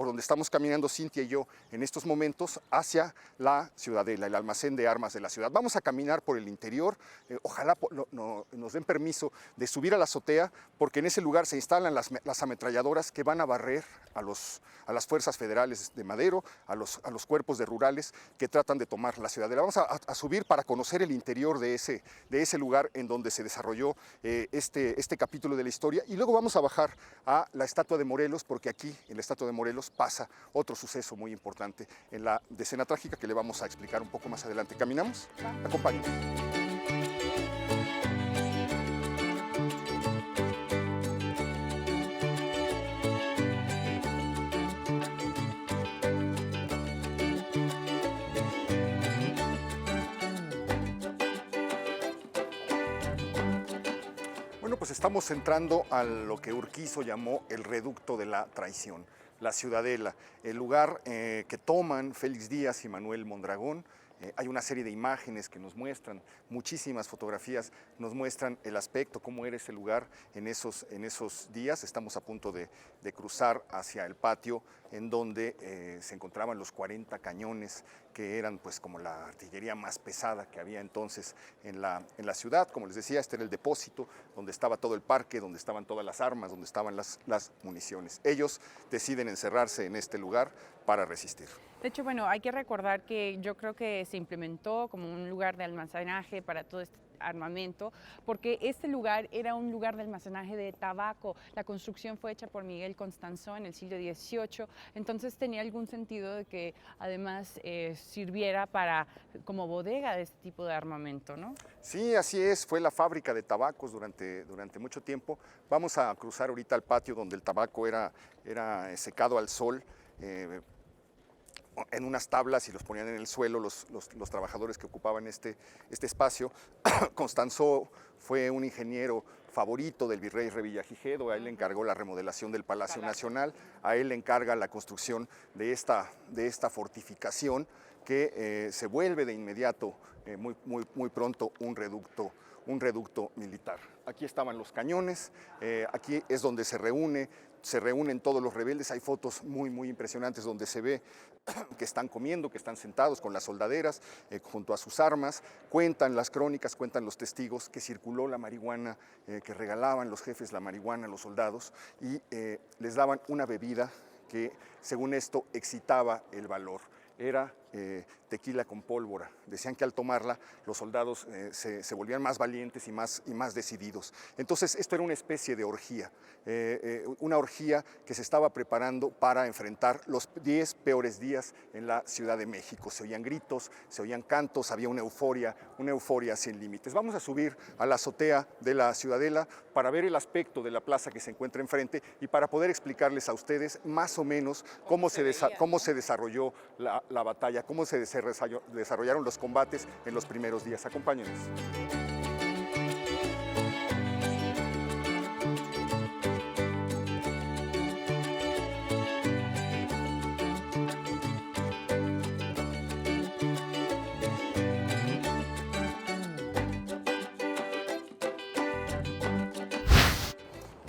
donde estamos caminando Cintia y yo en estos momentos, hacia la Ciudadela, el almacén de armas de la ciudad. Vamos a caminar por el interior, ojalá nos den permiso de subir a la azotea, porque en ese lugar se instalan las ametralladoras que van a barrer a las fuerzas federales de Madero, a los cuerpos de rurales que tratan de tomar la Ciudadela. Vamos a subir para conocer el interior de ese lugar en donde se desarrolló este capítulo de la historia, y luego vamos a bajar a la estatua de Morelos, porque aquí en la estatua de Morelos pasa otro suceso muy importante en la decena trágica que le vamos a explicar un poco más adelante. ¿Caminamos? Acompáñenos. Bueno, pues estamos entrando a lo que Urquizo llamó el reducto de la traición, la Ciudadela, el lugar que toman Félix Díaz y Manuel Mondragón. Hay una serie de imágenes que nos muestran, muchísimas fotografías nos muestran el aspecto, cómo era ese lugar en esos días. Estamos a punto de cruzar hacia el patio en donde se encontraban los 40 cañones que eran pues como la artillería más pesada que había entonces en la ciudad. Como les decía, este era el depósito donde estaba todo el parque, donde estaban todas las armas, donde estaban las municiones. Ellos deciden encerrarse en este lugar para resistir. De hecho, bueno, hay que recordar que yo creo que se implementó como un lugar de almacenaje para todo este armamento, porque este lugar era un lugar de almacenaje de tabaco. La construcción fue hecha por Miguel Constanzó en el siglo XVIII, entonces tenía algún sentido de que además sirviera como bodega de este tipo de armamento, ¿no? Sí, así es, fue la fábrica de tabacos durante mucho tiempo. Vamos a cruzar ahorita al patio donde el tabaco era secado al sol, en unas tablas, y los ponían en el suelo los trabajadores que ocupaban este espacio. Constanzó fue un ingeniero favorito del virrey Revillagigedo, a él le encargó la remodelación del Palacio Nacional, a él le encarga la construcción de esta fortificación que se vuelve de inmediato, muy pronto, un reducto militar. Aquí estaban los cañones, aquí es donde se reúnen todos los rebeldes. Hay fotos muy impresionantes donde se ve que están comiendo, que están sentados con las soldaderas junto a sus armas. Cuentan las crónicas, cuentan los testigos que circuló la marihuana, que regalaban los jefes la marihuana a los soldados y les daban una bebida que, según esto, excitaba el valor. Era tequila con pólvora. Decían que al tomarla los soldados se volvían más valientes y más decididos. Entonces esto era una especie de orgía, una orgía que se estaba preparando para enfrentar los 10 peores días en la Ciudad de México. Se oían gritos, se oían cantos, había una euforia sin límites. Vamos a subir a la azotea de la Ciudadela para ver el aspecto de la plaza que se encuentra enfrente y para poder explicarles a ustedes más o menos cómo se desarrolló la batalla, cómo se desarrollaron los combates en los primeros días. Acompáñenos.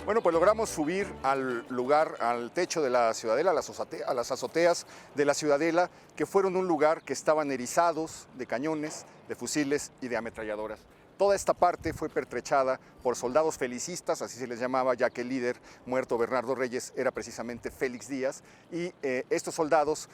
Bueno, pues logramos subir al lugar, al techo de la Ciudadela, a las azoteas de la Ciudadela, que fueron un lugar que estaban erizados de cañones, de fusiles y de ametralladoras. Toda esta parte fue pertrechada por soldados felicistas, así se les llamaba, ya que el líder muerto Bernardo Reyes era precisamente Félix Díaz, y estos soldados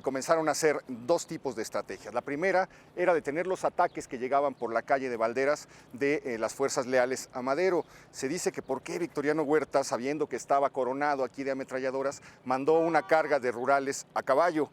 comenzaron a hacer dos tipos de estrategias. La primera era detener los ataques que llegaban por la calle de Valderas de las fuerzas leales a Madero. Se dice que por qué Victoriano Huerta, sabiendo que estaba coronado aquí de ametralladoras, mandó una carga de rurales a caballo.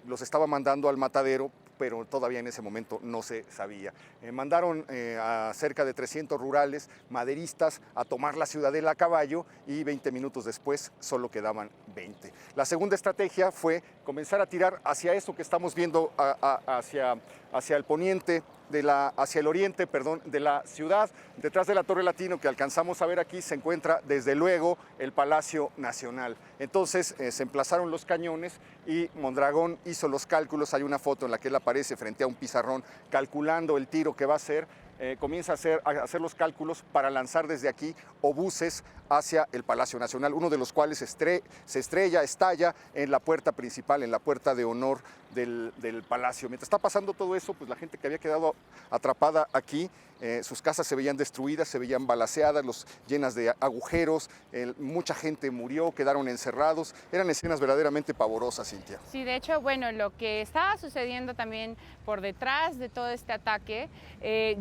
Los estaba mandando al matadero, pero todavía en ese momento no se sabía. Mandaron a cerca de 300 rurales maderistas a tomar la Ciudadela a caballo y 20 minutos después solo quedaban 20. La segunda estrategia fue comenzar a tirar hacia eso que estamos viendo, hacia el poniente, hacia el oriente, de la ciudad. Detrás de la Torre Latino que alcanzamos a ver aquí se encuentra desde luego el Palacio Nacional. Entonces se emplazaron los cañones y Mondragón hizo los cálculos. Hay una foto en la que él aparece frente a un pizarrón calculando el tiro que va a hacer. Comienza a hacer los cálculos para lanzar desde aquí obuses hacia el Palacio Nacional, uno de los cuales estalla en la puerta principal, en la puerta de honor del palacio. Mientras está pasando todo eso, pues la gente que había quedado atrapada aquí, sus casas se veían destruidas, se veían balaceadas, llenas de agujeros, mucha gente murió, quedaron encerrados. Eran escenas verdaderamente pavorosas, Cintia. Sí, de hecho, bueno, lo que estaba sucediendo también por detrás de todo este ataque,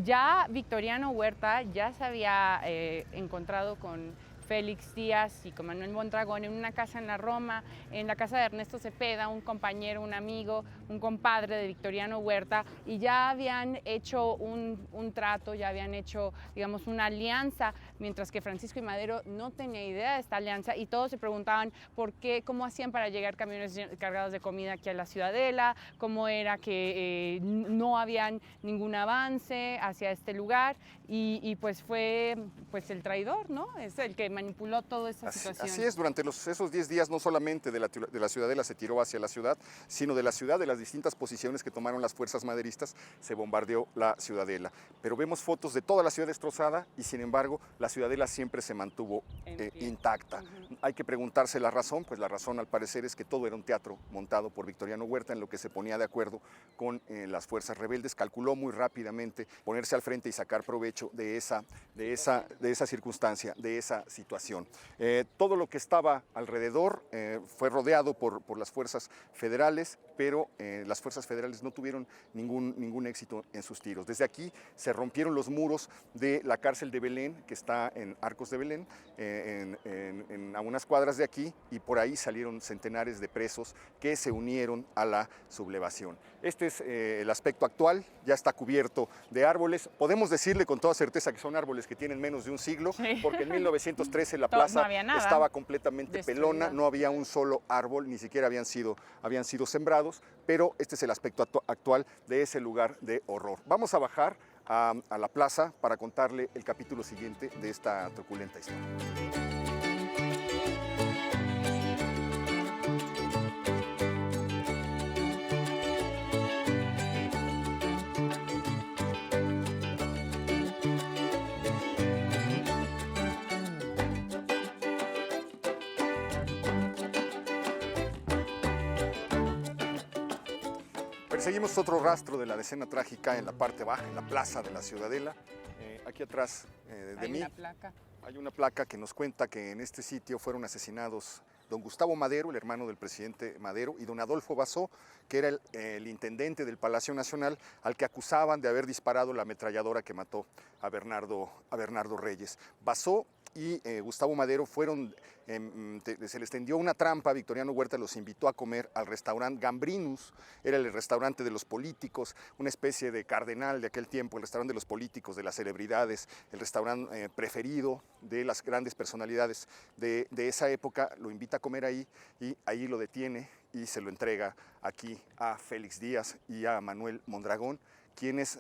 ya Victoriano Huerta ya se había encontrado con Félix Díaz y con Manuel Mondragón en una casa en la Roma, en la casa de Ernesto Cepeda, un compañero, un amigo, un compadre de Victoriano Huerta, y ya habían hecho un trato, ya habían hecho, digamos, una alianza, mientras que Francisco y Madero no tenía idea de esta alianza y todos se preguntaban por qué, cómo hacían para llegar camiones cargados de comida aquí a la Ciudadela, cómo era que no habían ningún avance hacia este lugar, y pues fue pues el traidor, ¿no? Es el que manipuló toda esa situación. Así es, durante esos 10 días no solamente de la Ciudadela se tiró hacia la ciudad, sino de la ciudad, de las distintas posiciones que tomaron las fuerzas maderistas, se bombardeó la Ciudadela. Pero vemos fotos de toda la ciudad destrozada y sin embargo la Ciudadela siempre se mantuvo intacta. Hay que preguntarse la razón, pues la razón al parecer es que todo era un teatro montado por Victoriano Huerta en lo que se ponía de acuerdo con las fuerzas rebeldes. Calculó muy rápidamente ponerse al frente y sacar provecho de esa circunstancia, de esa situación. Todo lo que estaba alrededor fue rodeado por las fuerzas federales, pero las fuerzas federales no tuvieron ningún éxito en sus tiros. Desde aquí se rompieron los muros de la cárcel de Belén, que está en Arcos de Belén, a unas cuadras de aquí, y por ahí salieron centenares de presos que se unieron a la sublevación. Este es el aspecto actual, ya está cubierto de árboles. Podemos decirle con toda certeza que son árboles que tienen menos de un siglo, sí, porque en 1913 la plaza estaba completamente pelona, no había un solo árbol, ni siquiera habían sido sembrados, pero este es el aspecto actual de ese lugar de horror. Vamos a bajar a la plaza para contarle el capítulo siguiente de esta truculenta historia. Seguimos otro rastro de la decena trágica en la parte baja, en la plaza de la Ciudadela. Aquí atrás de mí hay una placa que nos cuenta que en este sitio fueron asesinados don Gustavo Madero, el hermano del presidente Madero, y don Adolfo Basó, que era el intendente del Palacio Nacional, al que acusaban de haber disparado la ametralladora que mató a Bernardo Reyes. Basó y Gustavo Madero se les tendió una trampa. Victoriano Huerta los invitó a comer al restaurante Gambrinus, era el restaurante de los políticos, una especie de cardenal de aquel tiempo, el restaurante de los políticos, de las celebridades, el restaurante preferido de las grandes personalidades de esa época. Lo invita a comer ahí y ahí lo detiene y se lo entrega aquí a Félix Díaz y a Manuel Mondragón, quienes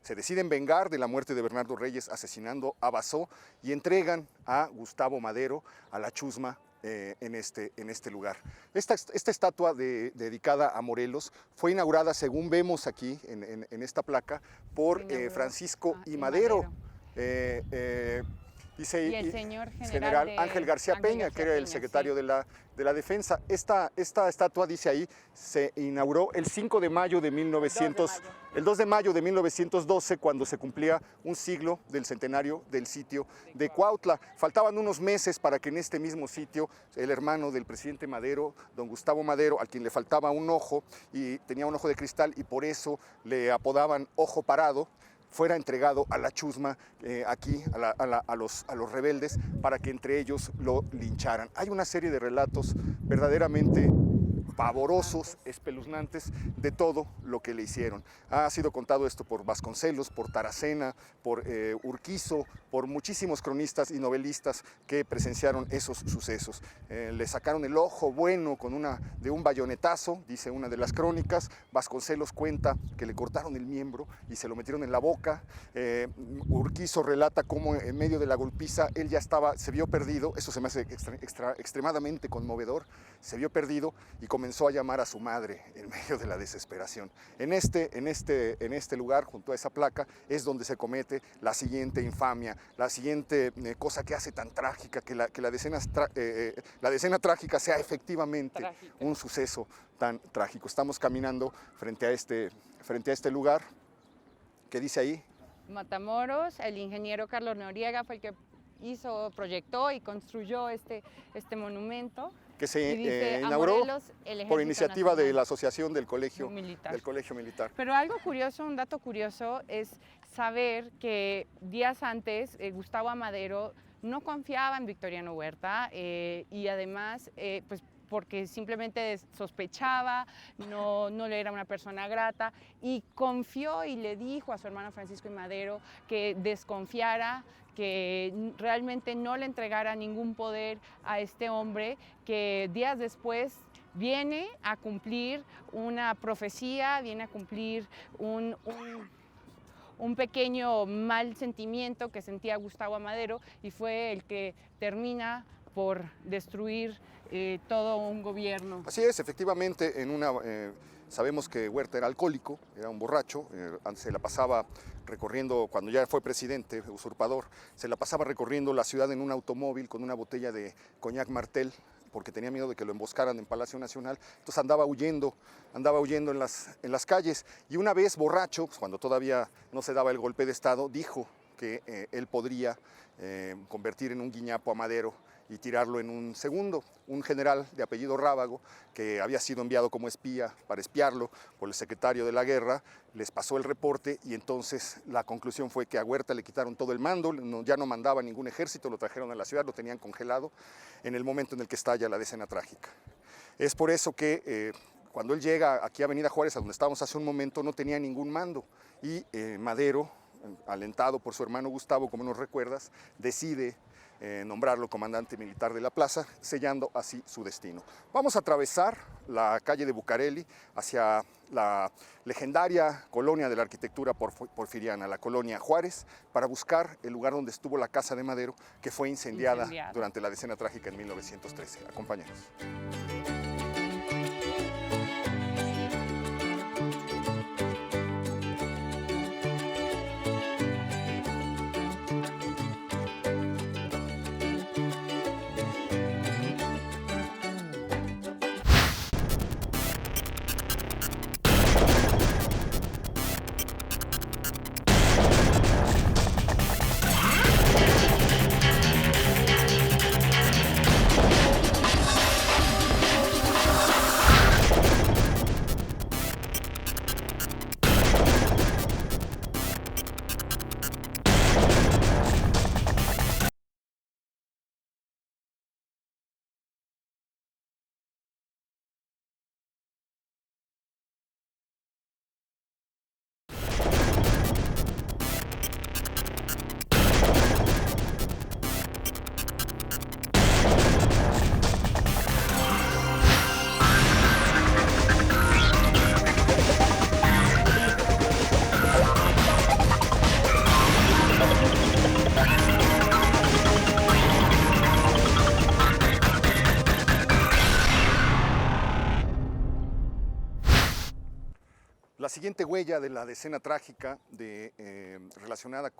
se deciden vengar de la muerte de Bernardo Reyes asesinando a Basó y entregan a Gustavo Madero a la chusma en este lugar. Esta estatua dedicada a Morelos fue inaugurada, según vemos aquí en esta placa, por Francisco I. Madero. Dice, y el señor general Ángel García Peña, que era el secretario de la Defensa. Esta estatua, dice ahí, se inauguró el 5 de mayo de 1912, cuando se cumplía un siglo del centenario del sitio de Cuautla. Faltaban unos meses para que en este mismo sitio el hermano del presidente Madero, don Gustavo Madero, al quien le faltaba un ojo y tenía un ojo de cristal y por eso le apodaban Ojo Parado, fuera entregado a la chusma aquí, a los rebeldes, para que entre ellos lo lincharan. Hay una serie de relatos verdaderamente pavorosos, espeluznantes de todo lo que le hicieron. Ha sido contado esto por Vasconcelos, por Taracena, por Urquizo, por muchísimos cronistas y novelistas que presenciaron esos sucesos. Le sacaron el ojo bueno de un bayonetazo, dice una de las crónicas. Vasconcelos cuenta que le cortaron el miembro y se lo metieron en la boca. Urquizo relata cómo en medio de la golpiza él ya se vio perdido. Eso se me hace extremadamente conmovedor. Se vio perdido y comenzó a llamar a su madre en medio de la desesperación. En este lugar, junto a esa placa, es donde se comete la siguiente infamia, la siguiente cosa que hace tan trágica, que la decena trágica sea efectivamente un suceso tan trágico. Estamos caminando frente a este lugar. ¿Qué dice ahí? Matamoros, el ingeniero Carlos Noriega fue el que proyectó y construyó este monumento. Que se inauguró por iniciativa de la Asociación del Colegio Militar. Pero algo curioso, un dato curioso, es saber que días antes Gustavo Madero no confiaba en Victoriano Huerta y además pues porque simplemente sospechaba, no le era una persona grata, y confió y le dijo a su hermano Francisco I. Madero que desconfiara, que realmente no le entregara ningún poder a este hombre que días después viene a cumplir una profecía, viene a cumplir un pequeño mal sentimiento que sentía Gustavo Madero, y fue el que termina por destruir todo un gobierno. Así es, efectivamente, sabemos que Huerta era alcohólico, era un borracho, se la pasaba recorriendo, cuando ya fue presidente, usurpador, se la pasaba recorriendo la ciudad en un automóvil con una botella de coñac Martel, porque tenía miedo de que lo emboscaran en Palacio Nacional. Entonces andaba huyendo en las calles, y una vez borracho, pues cuando todavía no se daba el golpe de Estado, dijo que él podría convertir en un guiñapo a Madero y tirarlo en un segundo. Un general de apellido Rábago, que había sido enviado como espía para espiarlo por el secretario de la Guerra, les pasó el reporte, y entonces la conclusión fue que a Huerta le quitaron todo el mando, ya no mandaba ningún ejército, lo trajeron a la ciudad, lo tenían congelado en el momento en el que estalla la decena trágica. Es por eso que cuando él llega aquí a Avenida Juárez, a donde estábamos hace un momento, no tenía ningún mando, y Madero, alentado por su hermano Gustavo, como nos recuerdas, decide nombrarlo comandante militar de la plaza, sellando así su destino. Vamos a atravesar la calle de Bucareli hacia la legendaria colonia de la arquitectura porfiriana, la colonia Juárez, para buscar el lugar donde estuvo la casa de Madero, que fue incendiada durante la decena trágica en 1913. Acompáñanos. La siguiente huella de la decena trágica relacionada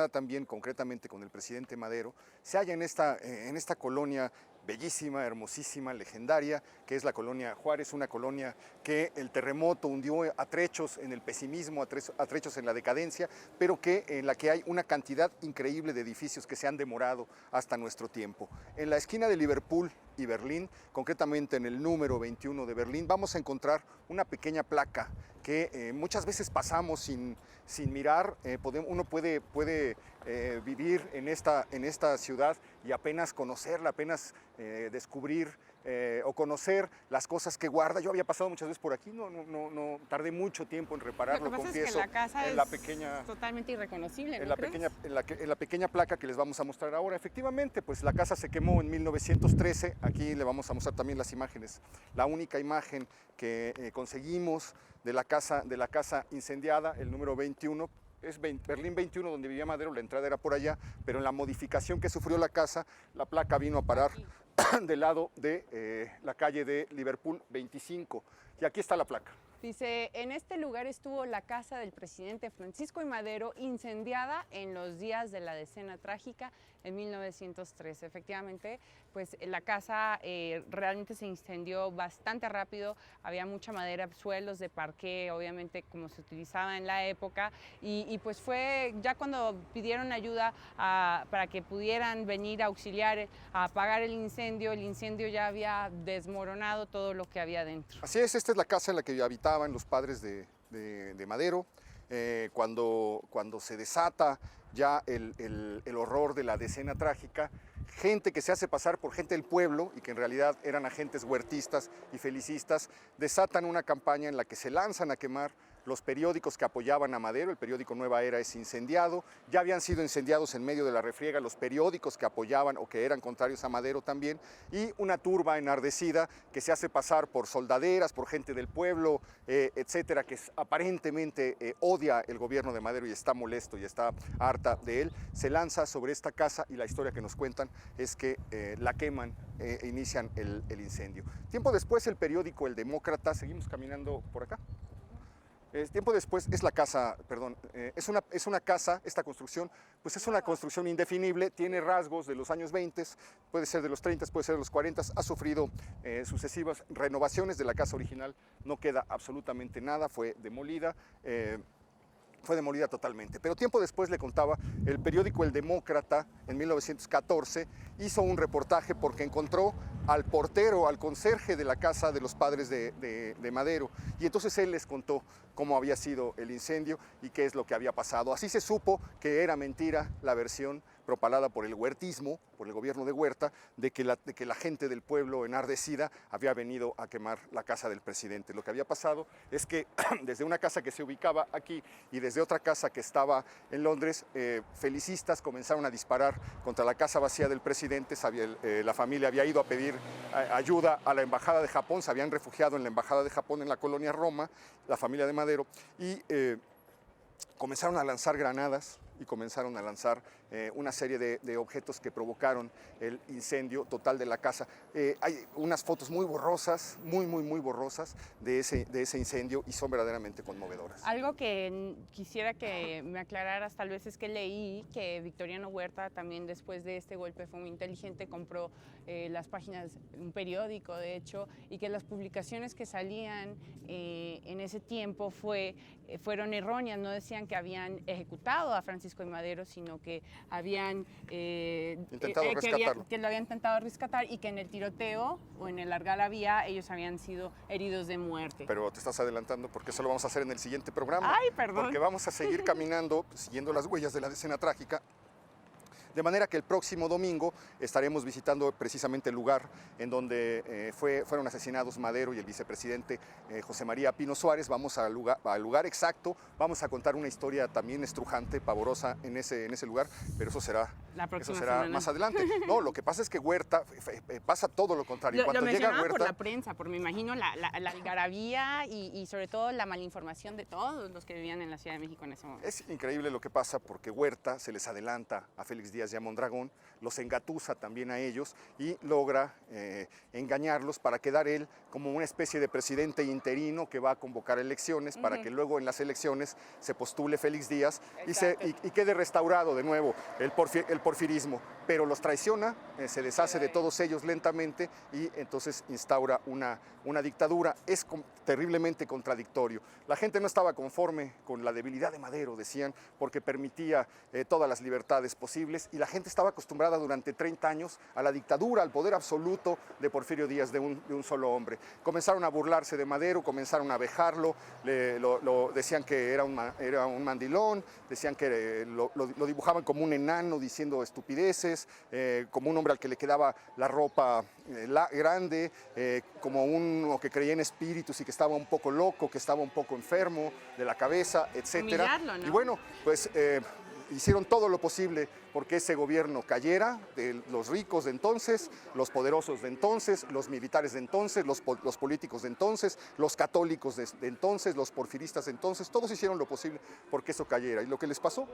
también concretamente con el presidente Madero se halla en esta colonia bellísima, hermosísima, legendaria, que es la colonia Juárez, una colonia que el terremoto hundió a trechos en el pesimismo, a trechos en la decadencia, pero en la que hay una cantidad increíble de edificios que se han demorado hasta nuestro tiempo. En la esquina de Liverpool y Berlín, concretamente en el número 21 de Berlín, vamos a encontrar una pequeña placa que muchas veces pasamos sin mirar. Uno puede vivir en esta ciudad y apenas conocerla, apenas descubrir o conocer las cosas que guarda. Yo había pasado muchas veces por aquí, no tardé mucho tiempo en repararlo, Lo que pasa confieso. es que la casa en la pequeña, totalmente irreconocible, ¿no en la crees? en la pequeña placa que les vamos a mostrar ahora. Efectivamente, pues la casa se quemó en 1913. Aquí le vamos a mostrar también las imágenes. La única imagen que conseguimos de la casa incendiada, el número 21, es Berlín 21, donde vivía Madero. La entrada era por allá, pero en la modificación que sufrió la casa, la placa vino a parar del lado de la calle de Liverpool 25. Y aquí está la placa. Dice, en este lugar estuvo la casa del presidente Francisco I. Madero incendiada en los días de la decena trágica en 1913. Efectivamente, pues la casa realmente se incendió bastante rápido, había mucha madera, suelos de parqué, obviamente como se utilizaba en la época, y pues fue ya cuando pidieron ayuda para que pudieran venir a auxiliar a apagar el incendio ya había desmoronado todo lo que había dentro. Así es, esta es la casa en la que habitaban los padres de Madero. Cuando se desata ya el horror de la decena trágica, gente que se hace pasar por gente del pueblo y que en realidad eran agentes huertistas y felicistas, desatan una campaña en la que se lanzan a quemar los periódicos que apoyaban a Madero. El periódico Nueva Era es incendiado, ya habían sido incendiados en medio de la refriega los periódicos que apoyaban o que eran contrarios a Madero también, y una turba enardecida que se hace pasar por soldaderas, por gente del pueblo, etcétera, que aparentemente odia el gobierno de Madero y está molesto y está harta de él, se lanza sobre esta casa y la historia que nos cuentan es que la queman e inician el incendio. Tiempo después el periódico El Demócrata, seguimos caminando por acá. Tiempo después es la casa, perdón, es una casa, esta construcción, pues es una construcción indefinible, tiene rasgos de los años 20, puede ser de los 30, puede ser de los 40, ha sufrido sucesivas renovaciones de la casa original, no queda absolutamente nada, fue demolida totalmente. Pero tiempo después, le contaba, el periódico El Demócrata en 1914 hizo un reportaje porque encontró al portero, al conserje de la casa de los padres de Madero, y entonces él les contó cómo había sido el incendio y qué es lo que había pasado. Así se supo que era mentira la versión propalada por el huertismo, por el gobierno de Huerta, de que la gente del pueblo enardecida había venido a quemar la casa del presidente. Lo que había pasado es que desde una casa que se ubicaba aquí y desde otra casa que estaba en Londres, felicistas comenzaron a disparar contra la casa vacía del presidente. La familia había ido a pedir ayuda a la embajada de Japón, se habían refugiado en la embajada de Japón en la colonia Roma, la familia de Madero, y comenzaron a lanzar granadas y comenzaron a lanzar una serie de objetos que provocaron el incendio total de la casa. Hay unas fotos muy borrosas, muy borrosas de ese incendio, y son verdaderamente conmovedoras. Algo que quisiera que me aclararas tal vez es que leí que Victoriano Huerta también después de este golpe fue muy inteligente, compró las páginas, un periódico de hecho, y que las publicaciones que salían en ese tiempo fueron erróneas, no decían que habían ejecutado a Francisco I. Madero, sino que habían intentado rescatarlo. Que lo habían intentado rescatar, y que en el tiroteo o en el largar la vía ellos habían sido heridos de muerte. Pero te estás adelantando porque eso lo vamos a hacer en el siguiente programa. Ay, perdón. Porque vamos a seguir caminando, siguiendo las huellas de la decena trágica. De manera que el próximo domingo estaremos visitando precisamente el lugar en donde fueron asesinados Madero y el vicepresidente José María Pino Suárez. Vamos al lugar exacto, vamos a contar una historia también estrujante, pavorosa en ese lugar, pero eso será más adelante. No, lo que pasa es que Huerta pasa todo lo contrario. Lo mencionaba por la prensa, porque me imagino la algarabía y sobre todo la malinformación de todos los que vivían en la Ciudad de México en ese momento. Es increíble lo que pasa porque Huerta se les adelanta a Félix Díaz Díaz ya Mondragón, los engatusa también a ellos y logra engañarlos para quedar él como una especie de presidente interino que va a convocar elecciones para que luego en las elecciones se postule Félix Díaz y quede restaurado de nuevo el porfirismo. Pero los traiciona, se deshace de todos ellos lentamente y entonces instaura una dictadura. Es terriblemente contradictorio. La gente no estaba conforme con la debilidad de Madero, decían, porque permitía todas las libertades posibles y la gente estaba acostumbrada durante 30 años a la dictadura, al poder absoluto de Porfirio Díaz, de un solo hombre. Comenzaron a burlarse de Madero, comenzaron a vejarlo, decían que era un mandilón, decían que lo dibujaban como un enano diciendo estupideces, como un hombre al que le quedaba la ropa grande, como uno que creía en espíritus y que estaba un poco loco, que estaba un poco enfermo de la cabeza, etcétera. Humillarlo, ¿no? Y bueno, pues hicieron todo lo posible porque ese gobierno cayera, de los ricos de entonces, los poderosos de entonces, los militares de entonces, los políticos de entonces, los católicos de entonces, los porfiristas de entonces, todos hicieron lo posible porque eso cayera. Y lo que les pasó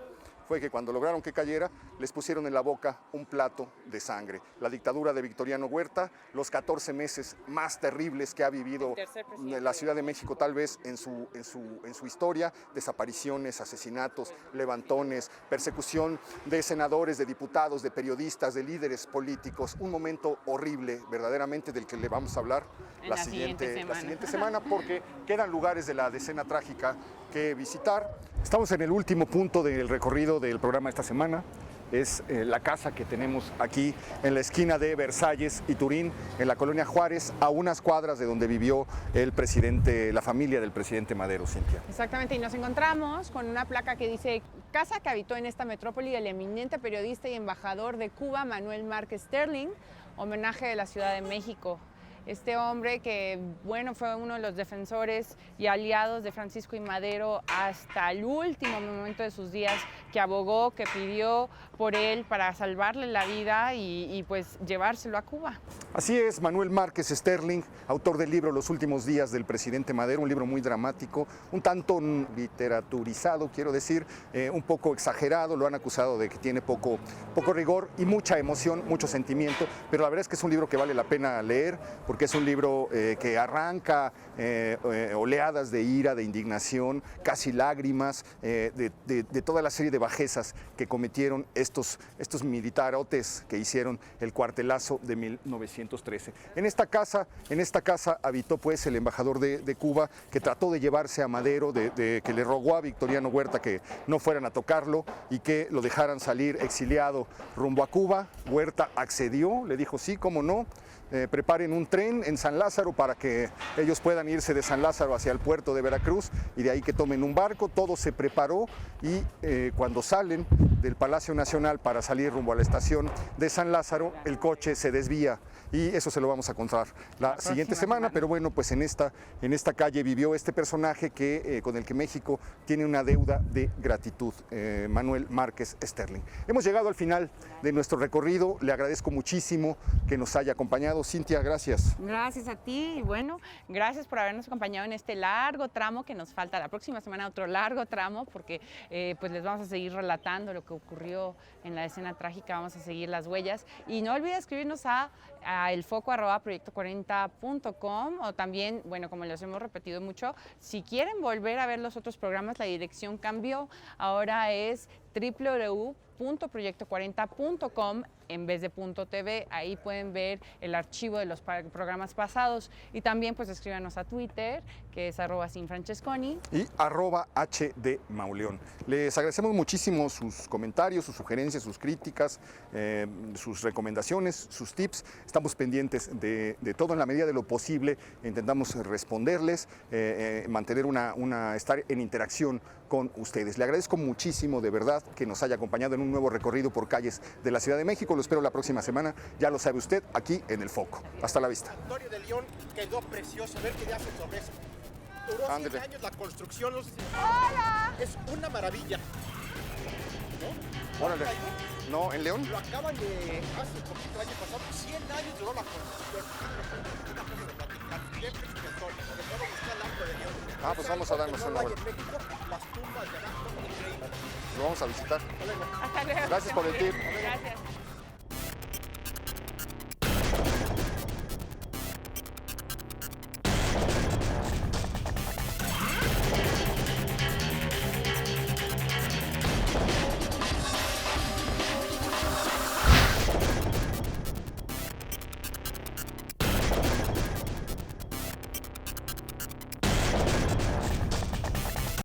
fue que cuando lograron que cayera, les pusieron en la boca un plato de sangre. La dictadura de Victoriano Huerta, los 14 meses más terribles que ha vivido la Ciudad de México tal vez en su historia, desapariciones, asesinatos, levantones, persecución de senadores, de diputados, de periodistas, de líderes políticos, un momento horrible verdaderamente del que le vamos a hablar la siguiente semana porque quedan lugares de la decena trágica que visitar. Estamos en el último punto del recorrido del programa esta semana. Es la casa que tenemos aquí en la esquina de Versalles y Turín, en la colonia Juárez, a unas cuadras de donde vivió la familia del presidente Madero, Cintia. Exactamente, y nos encontramos con una placa que dice: casa que habitó en esta metrópoli el eminente periodista y embajador de Cuba, Manuel Márquez Sterling, homenaje de la Ciudad de México. Este hombre que, bueno, fue uno de los defensores y aliados de Francisco y Madero hasta el último momento de sus días, que abogó, que pidió por él para salvarle la vida y pues llevárselo a Cuba. Así es, Manuel Márquez Sterling, autor del libro Los últimos días del presidente Madero, un libro muy dramático, un tanto literaturizado, quiero decir, un poco exagerado, lo han acusado de que tiene poco rigor y mucha emoción, mucho sentimiento, pero la verdad es que es un libro que vale la pena leer, porque es un libro que arranca oleadas de ira, de indignación, casi lágrimas, de toda la serie de bajezas que cometieron estos militarotes que hicieron el cuartelazo de 1913. En esta casa habitó pues el embajador de Cuba, que trató de llevarse a Madero, que le rogó a Victoriano Huerta que no fueran a tocarlo y que lo dejaran salir exiliado rumbo a Cuba. Huerta accedió, le dijo sí, cómo no. Preparen un tren en San Lázaro para que ellos puedan irse de San Lázaro hacia el puerto de Veracruz y de ahí que tomen un barco. Todo se preparó y cuando salen del Palacio Nacional para salir rumbo a la estación de San Lázaro, el coche se desvía y eso se lo vamos a contar la siguiente semana. Pero bueno, pues en esta calle vivió este personaje con el que México tiene una deuda de gratitud, Manuel Márquez Sterling. Hemos llegado al final de nuestro recorrido, le agradezco muchísimo que nos haya acompañado. Cintia, gracias. Gracias a ti y bueno, gracias por habernos acompañado en este largo tramo que nos falta. La próxima semana otro largo tramo porque pues les vamos a seguir relatando lo que ocurrió en la escena trágica, vamos a seguir las huellas y no olviden escribirnos a elfoco@proyecto40.com o también, bueno, como les hemos repetido mucho, si quieren volver a ver los otros programas, la dirección cambió, ahora es www.proyecto40.com en vez de .tv, ahí pueden ver el archivo de los programas pasados y también pues escríbanos a Twitter, que es @sinfrancesconi y @hdmauleón. Les agradecemos muchísimo sus comentarios, sus sugerencias, sus críticas, sus recomendaciones, sus tips. Estamos pendientes de todo en la medida de lo posible, intentamos responderles, mantener estar en interacción con ustedes. Le agradezco muchísimo de verdad que nos haya acompañado en un nuevo recorrido por calles de la Ciudad de México. Lo espero la próxima semana, ya lo sabe usted, aquí en El Foco. Hasta la vista. El Auditorio de León quedó precioso, ver qué le hacen sobre eso. Duró 100 años la construcción. ¡Hola! Es una maravilla. ¿No? Órale. No, ¿en León? Lo acaban de hace poquito, el año pasado, 100 años duró la construcción. siempre que son, sobre todo donde está el Arco de León. Ah, pues vamos a darnos no una hay en vuelta. México, las tumbas de abajo, increíbles. Lo vamos a visitar. Hasta luego. Gracias por el tip. Gracias.